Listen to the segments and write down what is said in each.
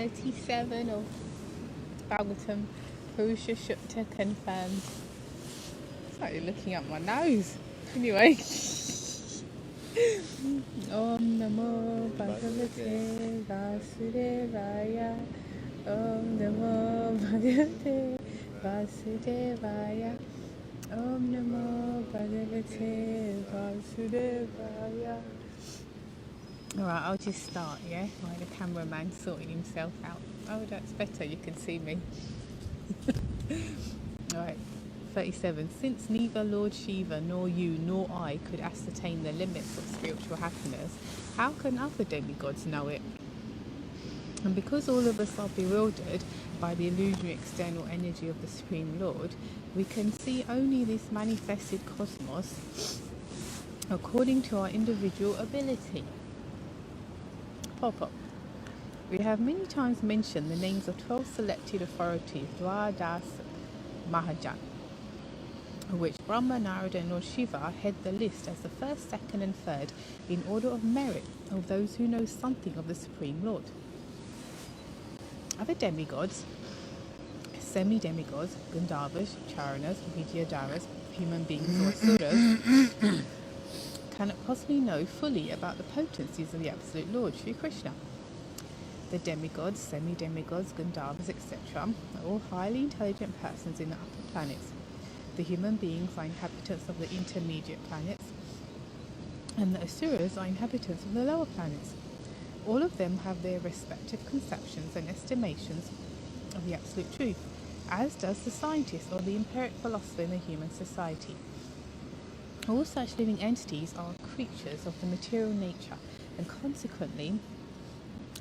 37 of Bhagavatam Purusha Shukta confirmed. Sorry, looking up my nose. Anyway. Om Namo Bhagavate Vasudevaya. Om Namo Bhagavate Vasudevaya. Om Namo Bhagavate Vasudevaya. Alright, I'll just start, yeah? While the cameraman sorting himself out. Oh, that's better, you can see me. Alright, 37. Since neither Lord Shiva nor you nor I could ascertain the limits of spiritual happiness, how can other demigods know it? And because all of us are bewildered by the illusory external energy of the Supreme Lord, we can see only this manifested cosmos according to our individual ability. Pop-up. We have many times mentioned the names of 12 selected authorities, Dasa Mahajan, of which Brahma, Narada and Lord Shiva head the list as the first, second and third in order of merit of those who know something of the Supreme Lord. Other demigods, semi-demigods, Gandharvas, Charanas, Vidyadharas, human beings or asuras, cannot possibly know fully about the potencies of the Absolute Lord, Sri Krishna. The demigods, semi-demigods, Gandharvas, etc. are all highly intelligent persons in the upper planets. The human beings are inhabitants of the intermediate planets, and the asuras are inhabitants of the lower planets. All of them have their respective conceptions and estimations of the Absolute Truth, as does the scientist or the empiric philosopher in the human society. All such living entities are creatures of the material nature, and consequently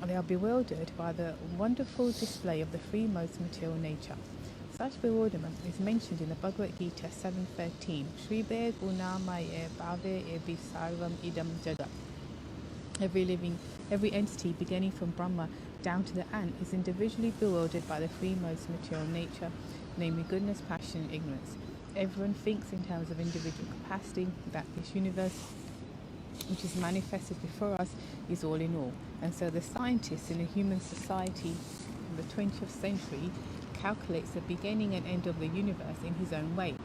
they are bewildered by the wonderful display of the three modes of material nature. Such bewilderment is mentioned in the Bhagavad Gita 7.13. Shribhe gunamaye bhave ebi sarvam idam jagat. Every entity beginning from Brahma down to the ant is individually bewildered by the three modes of material nature, namely goodness, passion and ignorance. Everyone thinks in terms of individual capacity that this universe, which is manifested before us, is all in all. And so the scientist in the human society in the 20th century calculates the beginning and end of the universe in his own way.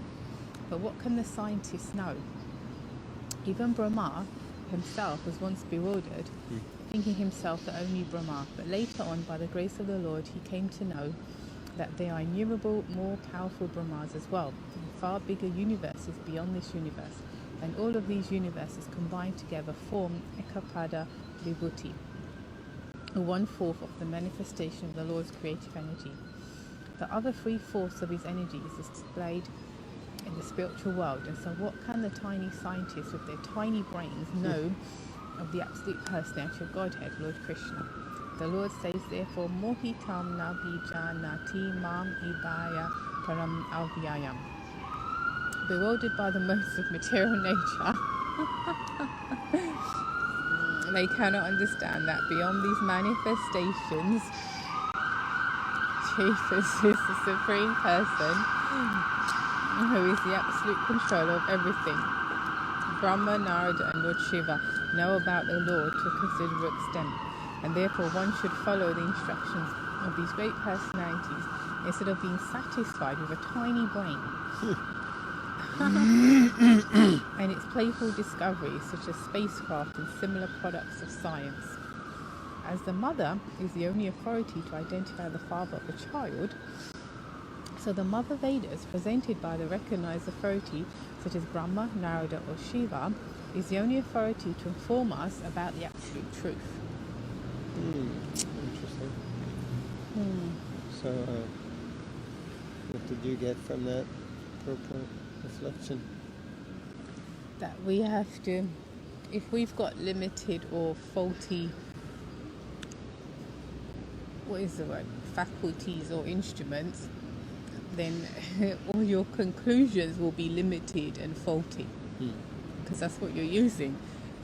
But what can the scientist know? Even Brahma himself was once bewildered, thinking himself the only Brahma. But later on, by the grace of the Lord, he came to know that there are innumerable more powerful Brahmas as well, and far bigger universes beyond this universe, and all of these universes combined together form Ekapada Vibhuti, 1/4 of the manifestation of the Lord's creative energy. The other 3/4 of his energy is displayed in the spiritual world, and so what can the tiny scientists with their tiny brains know of the absolute personality of Godhead, Lord Krishna? The Lord says, therefore, Mohitam Nabijanati Mam Ibaya Param Avyayam. Bewildered by the modes of material nature, they cannot understand that beyond these manifestations, Jesus is the Supreme Person who is the absolute controller of everything. Brahma, Narada and Lord Shiva know about the Lord to a considerable extent, and therefore one should follow the instructions of these great personalities instead of being satisfied with a tiny brain and its playful discoveries such as spacecraft and similar products of science. As the mother is the only authority to identify the father of the child, so the Mother Vedas, presented by the recognized authority such as Brahma, Narada or Shiva, is the only authority to inform us about the absolute truth. Interesting. So, what did you get from that purport reflection? That we have to, if we've got limited or faulty, faculties or instruments, then all your conclusions will be limited and faulty, because that's what you're using.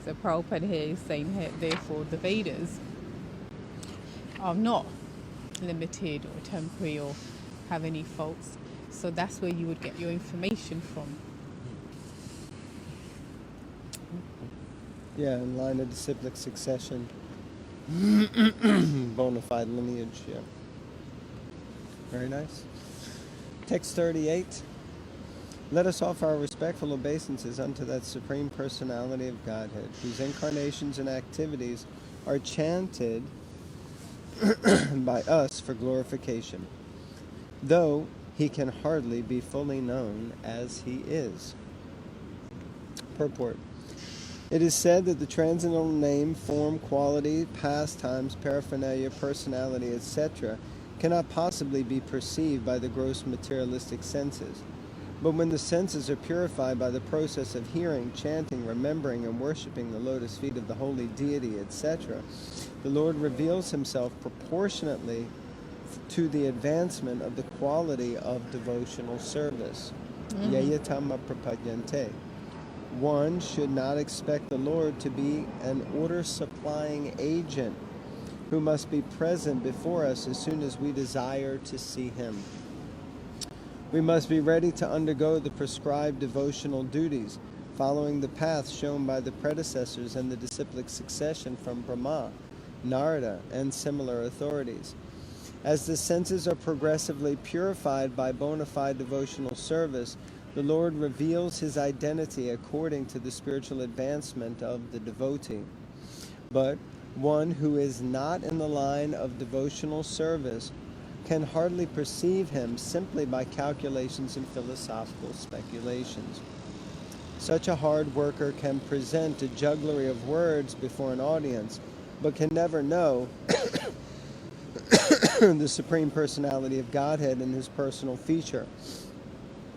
So Prabhupada here is saying, therefore the Vedas are not limited or temporary or have any faults. So that's where you would get your information from. Yeah, in line of disciplic succession. bona fide lineage. Yeah. Very nice. Text 38. Let us offer our respectful obeisances unto that Supreme Personality of Godhead, whose incarnations and activities are chanted by us for glorification, though he can hardly be fully known as he is. Purport. It is said that the transcendental name, form, quality, pastimes, paraphernalia, personality, etc. cannot possibly be perceived by the gross materialistic senses. But when the senses are purified by the process of hearing, chanting, remembering, and worshipping the lotus feet of the holy deity, etc., the Lord reveals himself proportionately to the advancement of the quality of devotional service. Yayatama prapadyante. One should not expect the Lord to be an order-supplying agent who must be present before us as soon as we desire to see him. We must be ready to undergo the prescribed devotional duties, following the path shown by the predecessors and the disciplic succession from Brahma, Narada, and similar authorities. As the senses are progressively purified by bona fide devotional service, the Lord reveals his identity according to the spiritual advancement of the devotee. But one who is not in the line of devotional service can hardly perceive him simply by calculations and philosophical speculations. Such a hard worker can present a jugglery of words before an audience, but can never know the Supreme Personality of Godhead in his personal feature.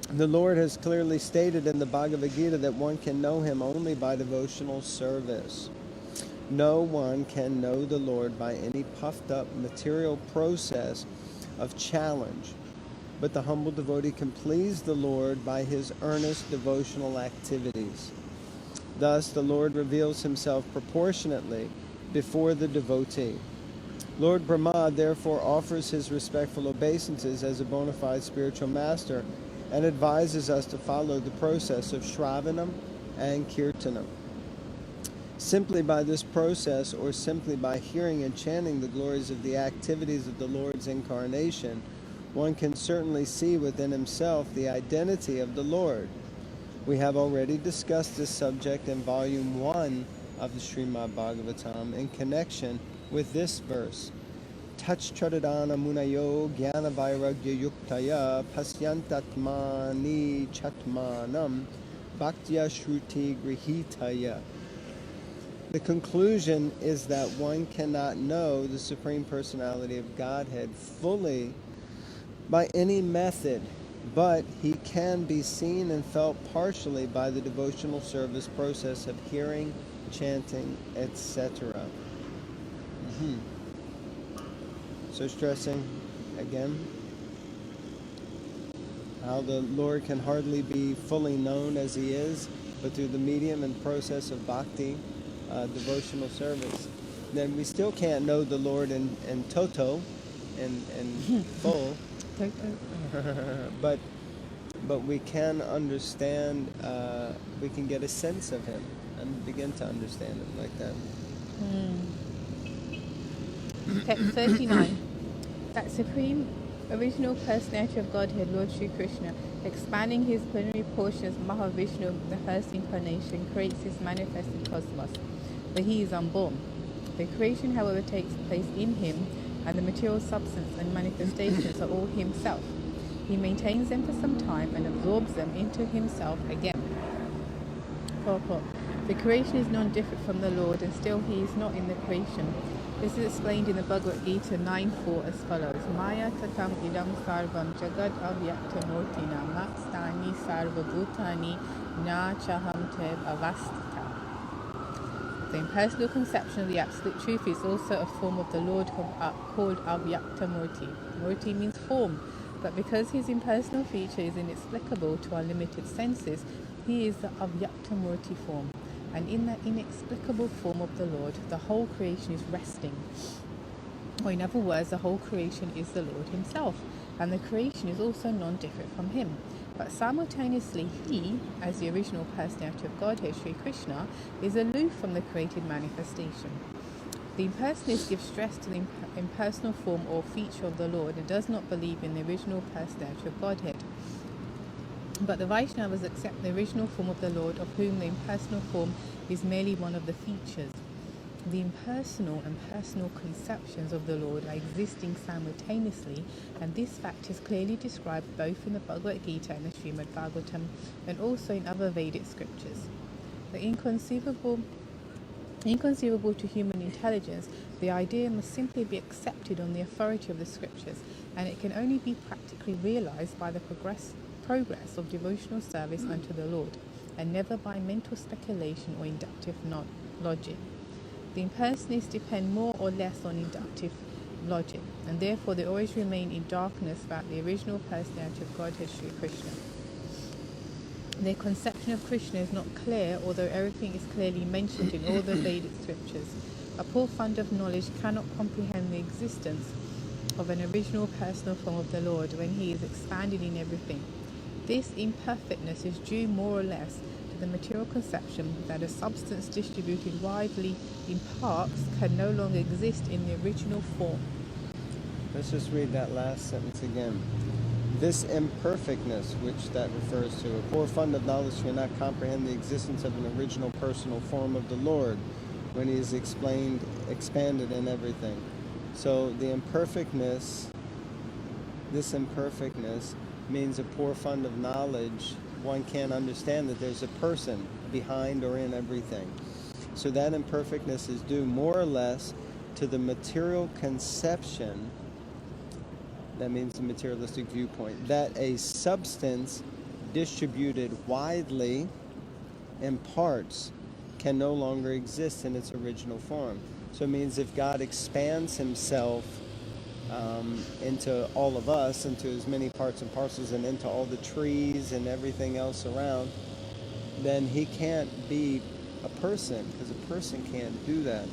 The Lord has clearly stated in the Bhagavad Gita that one can know him only by devotional service. No one can know the Lord by any puffed up material process of challenge, but the humble devotee can please the Lord by his earnest devotional activities. Thus, the Lord reveals himself proportionately before the devotee. Lord Brahma therefore offers his respectful obeisances as a bona fide spiritual master and advises us to follow the process of Shravanam and Kirtanam. Simply by this process, or simply by hearing and chanting the glories of the activities of the Lord's incarnation, one can certainly see within himself the identity of the Lord. We have already discussed this subject in Volume 1 of the Srimad Bhagavatam in connection with this verse. Tachchadadana munayo jnana vairagya yuktaya pasyantatmani chatmanam bhaktya shruti grihitaya. The conclusion is that one cannot know the Supreme Personality of Godhead fully by any method, but he can be seen and felt partially by the devotional service process of hearing, chanting, etc. So stressing again how the Lord can hardly be fully known as he is, but through the medium and process of bhakti, devotional service, then we still can't know the Lord in toto, in full, but we can understand, we can get a sense of him and begin to understand him like that. Text 39. That Supreme Original Personality of Godhead, Lord Sri Krishna, expanding his plenary portions, Mahavishnu, the first incarnation, creates his manifested cosmos, but he is unborn. The creation, however, takes place in him, and the material substance and manifestations are all himself. He maintains them for some time and absorbs them into himself again. Purport. The creation is non-different from the Lord, and still he is not in the creation. This is explained in the Bhagavad Gita 9.4 as follows. Maya tatam idam sarvam jagad avyaktamurtina makstani sarva bhutani na chaham tev avastita. The impersonal conception of the absolute truth is also a form of the Lord called avyaktamurti. Murti means form, but because his impersonal feature is inexplicable to our limited senses, he is the avyaktamurti form. And in that inexplicable form of the Lord, the whole creation is resting. Or in other words, the whole creation is the Lord himself, and the creation is also non-different from him. But simultaneously, he, as the original personality of Godhead, Sri Krishna, is aloof from the created manifestation. The impersonalist gives stress to the impersonal form or feature of the Lord and does not believe in the original personality of Godhead. But the Vaishnavas accept the original form of the Lord, of whom the impersonal form is merely one of the features. The impersonal and personal conceptions of the Lord are existing simultaneously, and this fact is clearly described both in the Bhagavad Gita and the Srimad Bhagavatam, and also in other Vedic scriptures. The inconceivable to human intelligence, the idea must simply be accepted on the authority of the scriptures, and it can only be practically realized by the progress of devotional service unto the Lord, and never by mental speculation or inductive logic. The impersonalists depend more or less on inductive logic, and therefore they always remain in darkness about the original personality of Godhead Sri Krishna. Their conception of Krishna is not clear, although everything is clearly mentioned in all the Vedic scriptures. A poor fund of knowledge cannot comprehend the existence of an original personal form of the Lord when he is expanded in everything. This imperfectness is due more or less to the material conception that a substance distributed widely in parts can no longer exist in the original form. Let's just read that last sentence again. This imperfectness, which that refers to, a poor fund of knowledge cannot comprehend the existence of an original personal form of the Lord when he is expanded in everything. So the imperfectness, this imperfectness means a poor fund of knowledge. One can't understand that there's a person behind or in everything. So that imperfectness is due more or less to the material conception, that means the materialistic viewpoint, that a substance distributed widely in parts can no longer exist in its original form. So it means if God expands himself into all of us, into as many parts and parcels, and into all the trees and everything else around, then he can't be a person, because a person can't do that.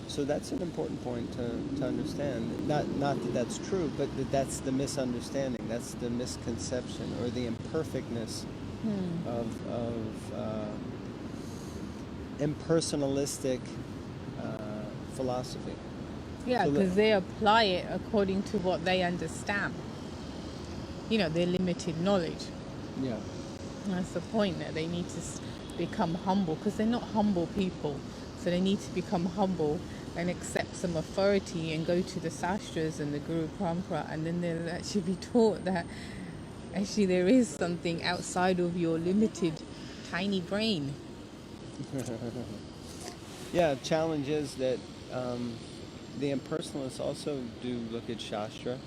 So that's an important point to understand. Not that that's true, but that's the misunderstanding. That's the misconception or the imperfectness of impersonalistic philosophy. Yeah, because they apply it according to what they understand. Their limited knowledge. Yeah. That's the point, that they need to become humble, because they're not humble people. So they need to become humble and accept some authority and go to the sastras and the Guru Parampara, and then they'll actually be taught that actually there is something outside of your limited, tiny brain. Yeah, challenge is that the impersonalists also do look at Shastra,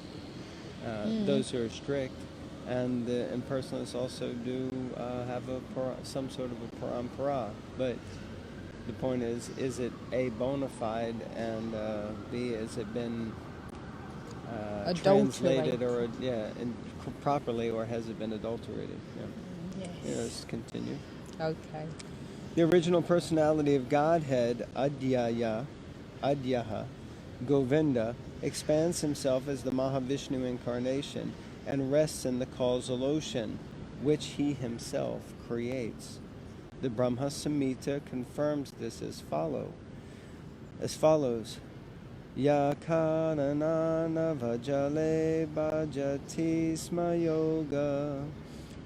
those who are strict, and the impersonalists also do have some sort of a parampara. But the point is it A, bona fide, and B, has it been translated or properly, or has it been adulterated? Yeah. Yes. Let's continue. Okay. The original personality of Godhead, Adyaha, Govinda, expands himself as the Mahavishnu incarnation and rests in the causal ocean, which he himself creates. The Brahma Samhita confirms this as follows. Yakanana vajale bhajati sma yoga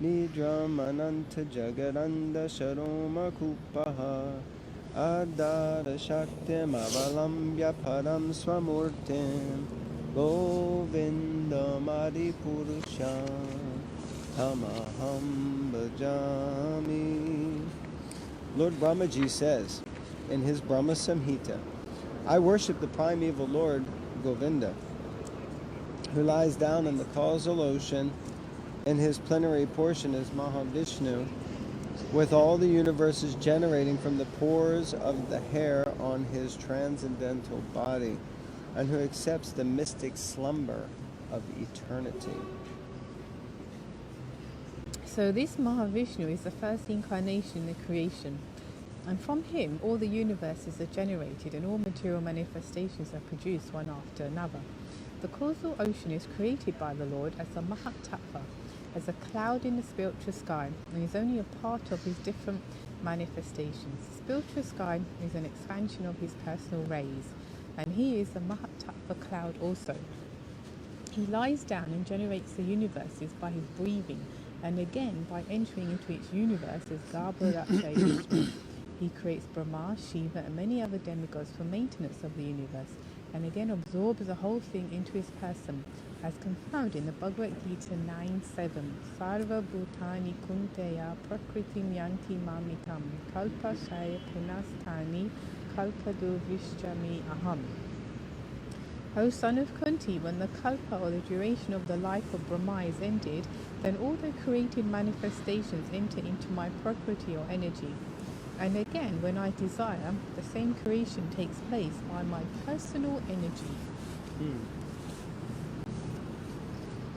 nidram ananta jagaranda sharoma kupaha adara shaktim avalambya param swamurtim govindam adipurusha tamaham bhajami. Lord Brahmaji says in his Brahma Samhita, I worship the primeval Lord Govinda, who lies down in the causal ocean in his plenary portion as Mahavishnu, with all the universes generating from the pores of the hair on his transcendental body, and who accepts the mystic slumber of eternity. So this Mahavishnu is the first incarnation in the creation, and from him all the universes are generated and all material manifestations are produced one after another. The causal ocean is created by the Lord as a Mahatattva, as a cloud in the spiritual sky, and is only a part of his different manifestations. The spiritual sky is an expansion of his personal rays, and he is the Mahatattva cloud also. He lies down and generates the universes by his breathing, and again by entering into its universes, Garbhodaksha Vishnu. He creates Brahma, Shiva, and many other demigods for maintenance of the universe, and again absorbs the whole thing into his person, as confirmed in the Bhagavad Gita 9:7. Sarva Bhutani Kunteya Prakritim Yanti Mamitam Kalpa Shaya Punastani Kalpadu Vishyami Aham. O son of Kunti, when the kalpa, or the duration of the life of Brahma, is ended, then all the created manifestations enter into my prakriti or energy. And again, when I desire, the same creation takes place by my personal energy.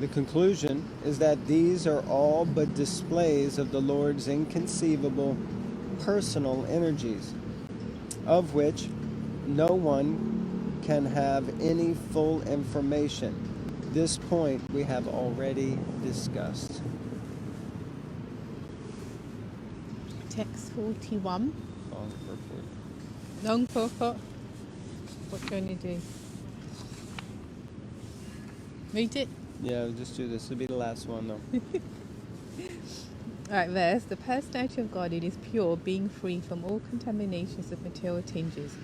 The conclusion is that these are all but displays of the Lord's inconceivable personal energies, of which no one can have any full information. This point we have already discussed. Text 41. Long purport. Long purport. What do you want to do? Read it? Yeah, we'll just do this. It'll be the last one though. Alright, verse. The personality of God, it is pure, being free from all contaminations of material tinges.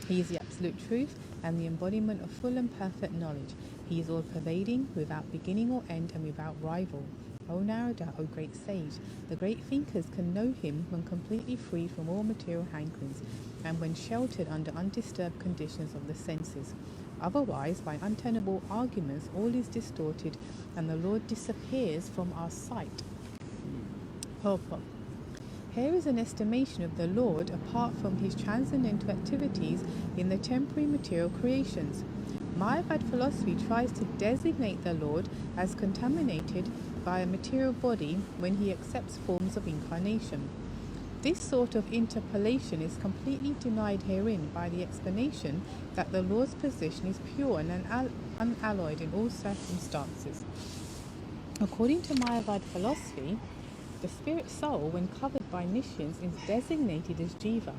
He is the absolute truth and the embodiment of full and perfect knowledge. He is all-pervading, without beginning or end, and without rival. O Narada, O great sage, the great thinkers can know him when completely free from all material hankerings, and when sheltered under undisturbed conditions of the senses. Otherwise, by untenable arguments, all is distorted, and the Lord disappears from our sight. Purport. Here is an estimation of the Lord apart from his transcendental activities in the temporary material creations. Mayavad philosophy tries to designate the Lord as contaminated by a material body when he accepts forms of incarnation. This sort of interpolation is completely denied herein by the explanation that the Lord's position is pure and unalloyed in all circumstances. According to Mayavad philosophy, the spirit soul, when covered by niscience, is designated as jiva,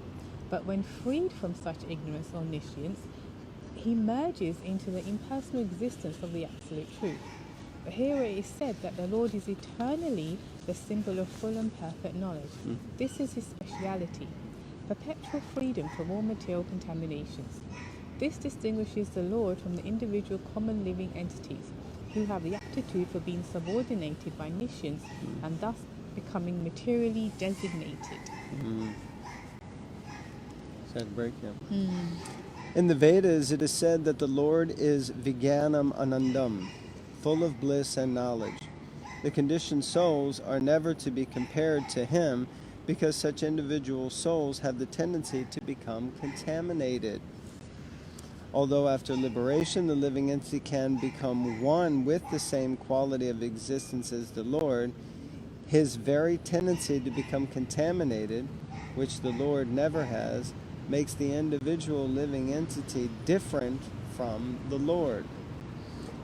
but when freed from such ignorance or niscience, he merges into the impersonal existence of the absolute truth. But here it is said that the Lord is eternally the symbol of full and perfect knowledge. This is his speciality, perpetual freedom from all material contaminations. This distinguishes the Lord from the individual common living entities, who have the aptitude for being subordinated by niscience and thus becoming materially designated. Is that a break? Yeah. In the Vedas, it is said that the Lord is Vijnanam Anandam, full of bliss and knowledge. The conditioned souls are never to be compared to him because such individual souls have the tendency to become contaminated. Although after liberation, the living entity can become one with the same quality of existence as the Lord, his very tendency to become contaminated, which the Lord never has, makes the individual living entity different from the Lord.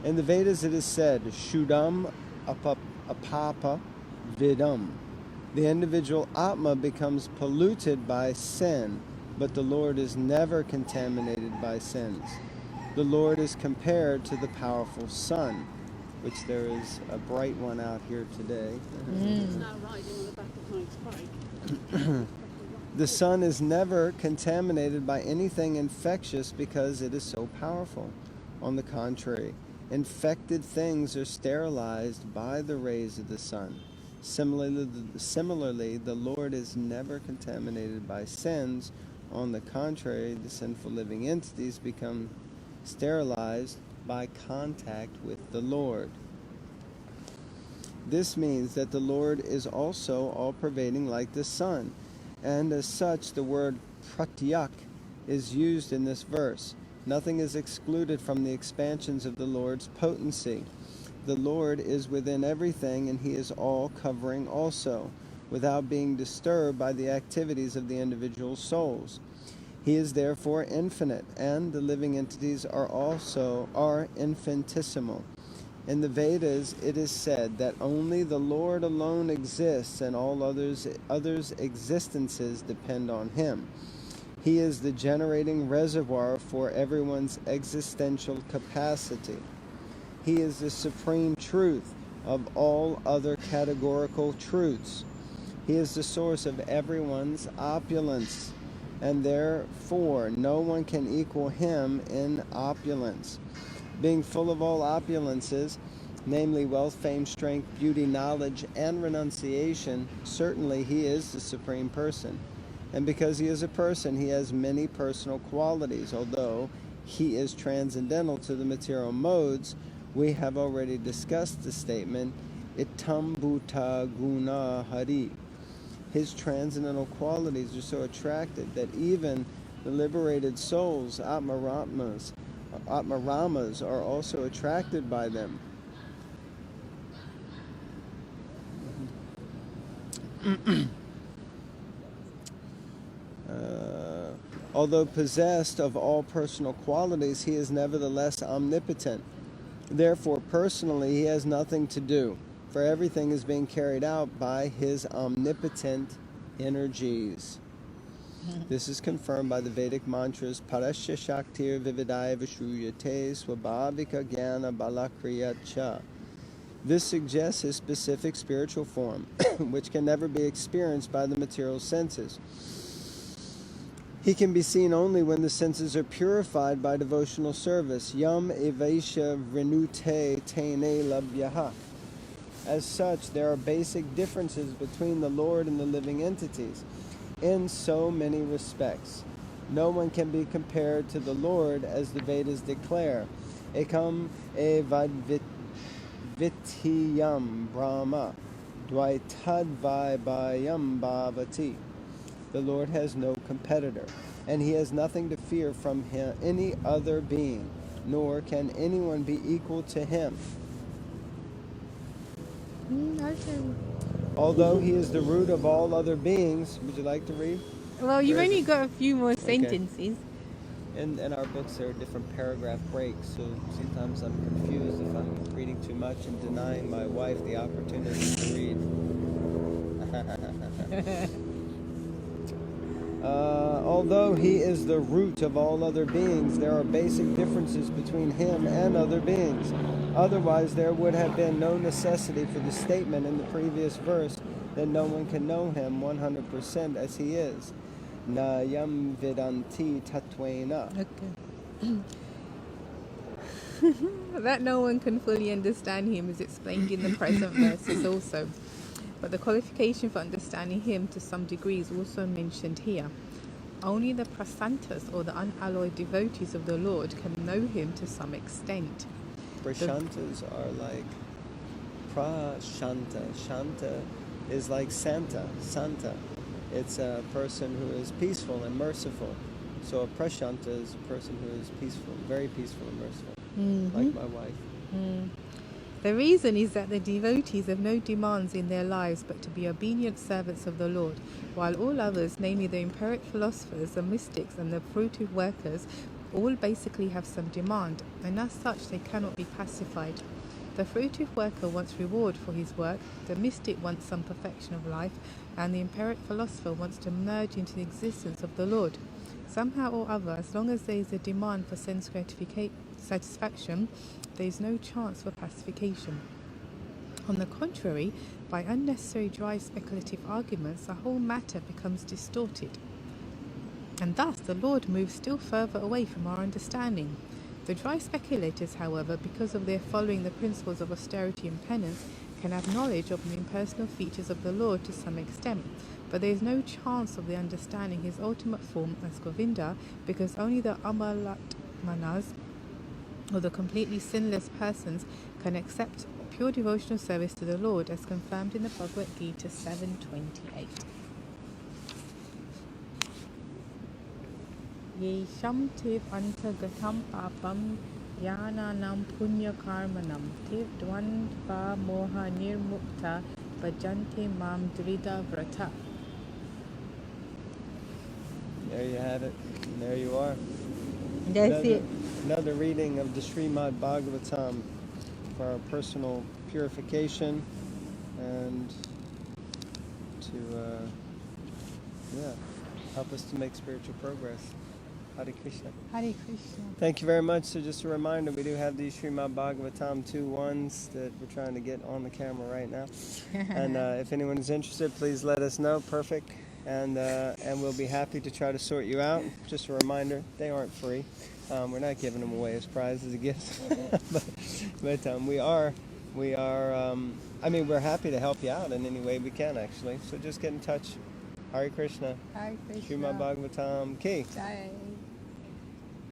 In the Vedas it is said, Shuddham apapa vidam. The individual Atma becomes polluted by sin, but the Lord is never contaminated by sins. The Lord is compared to the powerful sun, which there is a bright one out here today. It's now riding on the back of Mike's bike. The sun is never contaminated by anything infectious because it is so powerful. On the contrary, infected things are sterilized by the rays of the sun. Similarly, the Lord is never contaminated by sins. On the contrary, the sinful living entities become sterilized by contact with the Lord. This means that the Lord is also all-pervading like the sun, and as such the word pratyak is used in this verse. Nothing is excluded from the expansions of the Lord's potency. The Lord is within everything, and he is all-covering also, without being disturbed by the activities of the individual souls. He is therefore infinite, and the living entities are infinitesimal. In the Vedas, it is said that only the Lord alone exists and all others' existences depend on him. He is the generating reservoir for everyone's existential capacity. He is the supreme truth of all other categorical truths. He is the source of everyone's opulence, and therefore no one can equal him in opulence. Being full of all opulences, namely wealth, fame, strength, beauty, knowledge, and renunciation, certainly he is the Supreme Person. And because he is a person, he has many personal qualities. Although he is transcendental to the material modes, we have already discussed the statement, Itam Bhuta Guna Hari. His transcendental qualities are so attractive that even the liberated souls, Atmaramas, are also attracted by them. Although possessed of all personal qualities, he is nevertheless omnipotent. Therefore, personally, he has nothing to do, for everything is being carried out by his omnipotent energies. This is confirmed by the Vedic mantras Parasya Shaktir Vividaya Vishruyate Swabhavika Jnana Balakriya Cha. This suggests his specific spiritual form, which can never be experienced by the material senses. He can be seen only when the senses are purified by devotional service. Yam evaisha renute tene labhyaha. As such, there are basic differences between the Lord and the living entities in so many respects. No one can be compared to the Lord, as the Vedas declare. Ekam evadvityam brahma dvaitadvaibayam bhavati. The Lord has no competitor, and he has nothing to fear from him, any other being, nor can anyone be equal to him. Okay. Although he is the root of all other beings, would you like to read? Well, you've only got a few more sentences. In our books, there are different paragraph breaks, so sometimes I'm confused if I'm reading too much and denying my wife the opportunity to read. Although he is the root of all other beings, there are basic differences between him and other beings. Otherwise, there would have been no necessity for the statement in the previous verse that no one can know him 100% as he is. Na yam vidanti tattvena. Okay. That no one can fully understand him is explained in the present verses also. But the qualification for understanding him to some degree is also mentioned here. Only the prasantas, or the unalloyed devotees of the Lord, can know him to some extent. Prashantas are like prashanta. Shanta is like Santa. It's a person who is peaceful and merciful. So a prashanta is a person who is peaceful, very peaceful and merciful, like my wife. The reason is that the devotees have no demands in their lives but to be obedient servants of the Lord, while all others, namely the empiric philosophers, the mystics, and the fruitive workers, all basically have some demand, and as such they cannot be pacified. The fruitive worker wants reward for his work, the mystic wants some perfection of life, and the empiric philosopher wants to merge into the existence of the Lord. Somehow or other, as long as there is a demand for sense satisfaction, there is no chance for pacification. On the contrary, by unnecessary dry speculative arguments, the whole matter becomes distorted. And thus the Lord moves still further away from our understanding. The dry speculators, however, because of their following the principles of austerity and penance, can have knowledge of the impersonal features of the Lord to some extent, but there is no chance of their understanding his ultimate form as Govinda, because only the Amalatmanas, or the completely sinless persons, can accept pure devotional service to the Lord, as confirmed in the Bhagavad Gita 7:28. Yesham tiv antagatam papam yananam punya karmanam tiv dvandva moha nirmukta bhajante mam drida vrata. There you have it. And there you are. That's it. Another reading of the Srimad Bhagavatam. for our personal purification and to help us to make spiritual progress. Hare Krishna. Hare Krishna. Thank you very much. So just a reminder, we do have these Srimad Bhagavatam 2:1s that we're trying to get on the camera right now. And if anyone is interested, please let us know. Perfect. And we'll be happy to try to sort you out. Just a reminder, they aren't free. We're not giving them away as prizes or gifts. but we are, we're happy to help you out in any way we can, actually. So just get in touch. Hare Krishna. Hare Krishna. Srimad Bhagavatam Ki. Jai.